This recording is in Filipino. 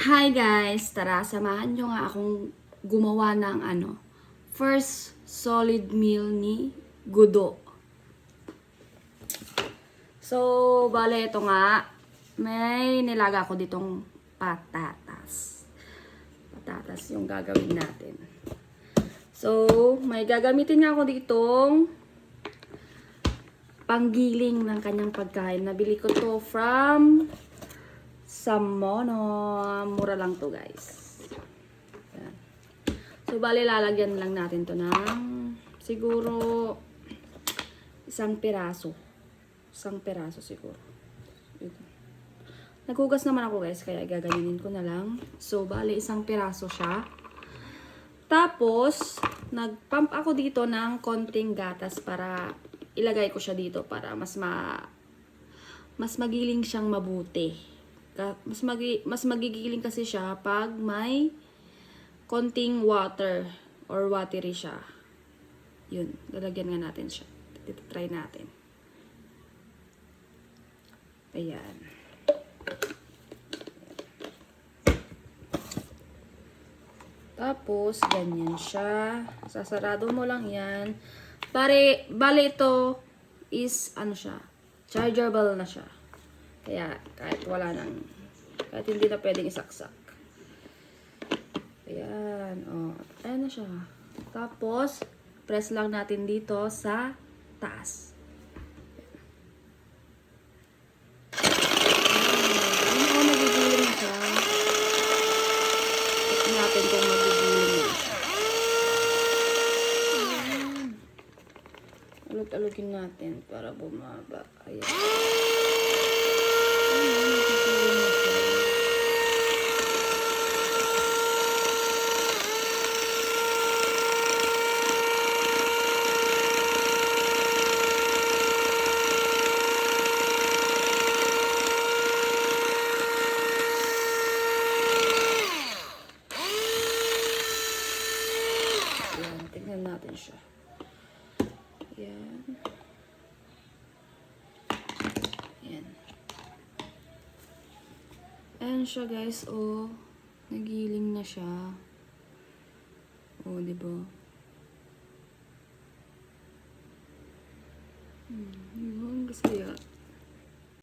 Hi guys! Tara, samahan nyo nga akong gumawa ng first solid meal ni Gudo. So, bale ito nga, may nilaga ko ditong patatas. Patatas yung gagawin natin. So, may gagamitin nga ako ditong panggiling ng kanyang pagkain. Nabili ko to from Samono. Mura lang to guys. Yan. So, bali lalagyan lang natin to ng siguro isang piraso. Isang piraso siguro. Ito. Naghugas naman ako guys, kaya gaganinin ko na lang. So, bali isang piraso siya. Tapos, nagpump ako dito ng konting gatas para ilagay ko siya dito para mas magiling siyang mabuti. Mas magigiling kasi siya pag may konting water or watery siya. Yun, lalagyan nga natin siya. Dito try natin. Ayan. Tapos, ganyan siya. Sasarado mo lang yan. Bale ito is, siya, chargeable na siya. Kaya, kahit hindi na pwedeng isaksak. Ayan, ayan na siya. Tapos, press lang natin dito sa taas. Ayan, nagigiling na siya. Check natin kung magigiling na siya. Ayan. Alog-alogin natin para bumaba. Ayan. Tignan natin siya. Ayan. Ayan. Ayan siya guys, nagiling na siya. Diba? Yun, gusto yan.